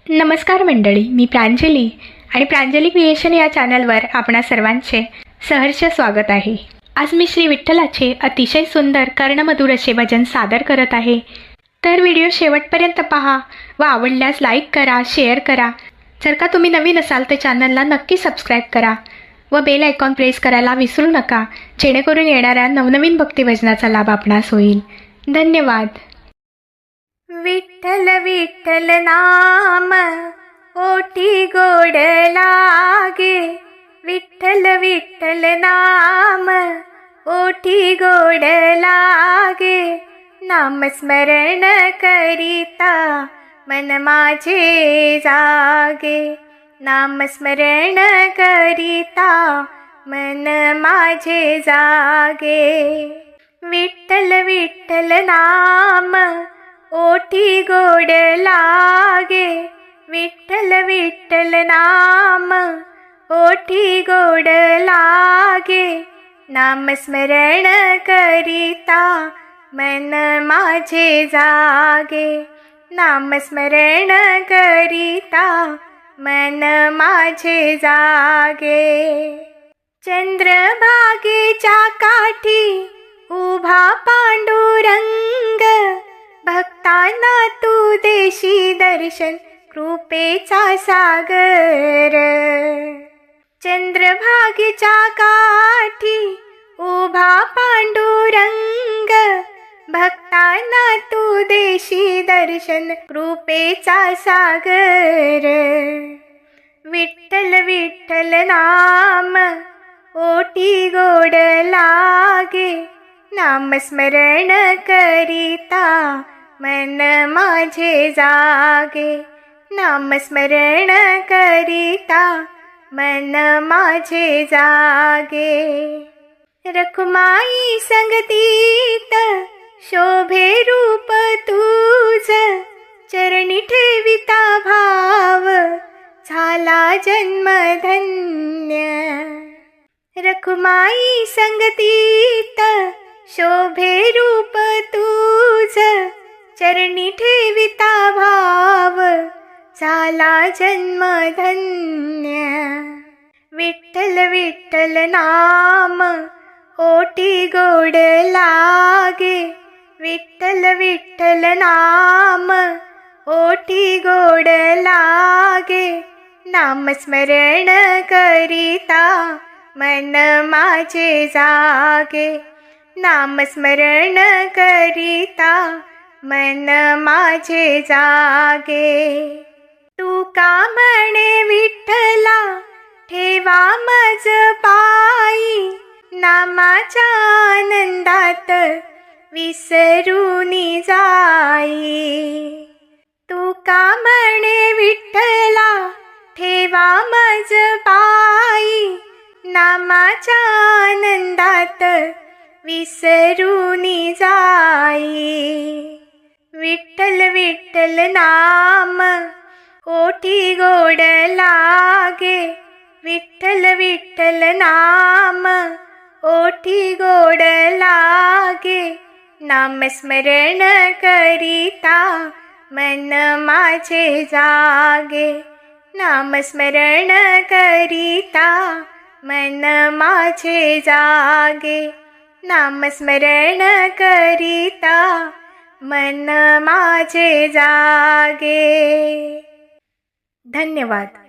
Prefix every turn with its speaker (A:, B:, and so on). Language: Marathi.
A: नमस्कार मंडळी, मी प्रांजली आणि प्रांजली क्रिएशन या चॅनलवर आपणा सर्वांचे सहर्ष स्वागत आहे। आज मी श्री विठ्ठलाचे अतिशय सुंदर कर्णमधुर असे भजन सादर करत आहे। तर व्हिडिओ शेवटपर्यंत पहा व आवडल्यास लाईक करा, शेअर करा। जर का तुम्ही नवीन असाल तर चॅनलला नक्की सबस्क्राईब करा व बेल आयकॉन प्रेस करायला विसरू नका, जेणेकरून येणाऱ्या नवनवीन भक्तिभजनाचा लाभ आपणास होईल। धन्यवाद।
B: विठ्ठल विठ्ठल नाम ओठी गोड लागे, विठ्ठल विठ्ठल नाम ओठी गोड लागे। नामस्मरण करिता मन माझे जागे, नामस्मरण करिता मन माझे जागे। विठ्ठल विठ्ठल नाम ओठी गोड लागे, विठ्ठल विठ्ठल नाम ओठी गोड लागे। नामस्मरण करिता मन माझे जागे, नामस्मरण करिता मन माझे जागे। चंद्रभागेच्या काठी उभा पांडुरंग, भक्तांना तू देशी दर्शन कृपेचा सागर। चंद्रभागेच्या काठी उभा पांडुरंग, भक्तांना तू देशी दर्शन कृपेचा सागर। विठ्ठल विठ्ठल नाम ओठी गोड लागे, नामस्मरण करिता मन माझे जागे, नामस्मरण करिता मन माझे जागे। रखुमाई संगतीत शोभे रूप तुझ, चरणी ठेविता भाव झाला जन्म धन्य। रखुमाई संगतीत शोभे रूप तुझ, चरणी ठेविता भाव झाला जन्म धन्य। विठ्ठल विठ्ठल नाम ओठी गोड लागे, विठ्ठल विठ्ठल नाम ओठी गोड लागे। नामस्मरण करिता मन माझे जागे, नामस्मरण करिता मन माझे जागे। तू का म्हणे विठ्ठला ठेवा मज पायी, नामाच्या आनंदात विसरूनी जाई। तू का म्हणे विठ्ठला ठेवा मज पायी, नामाच्या आनंदात विसरूनी जाई। विठ्ठल विठ्ठल नाम ओठी गोड लागे, विठ्ठल विठ्ठल नाम ओठी गोड लागे। नामस्मरण करिता मन माझे जागे, नामस्मरण करिता मन माझे जागे, नामस्मरण करिता मन माझे जागे। धन्यवाद।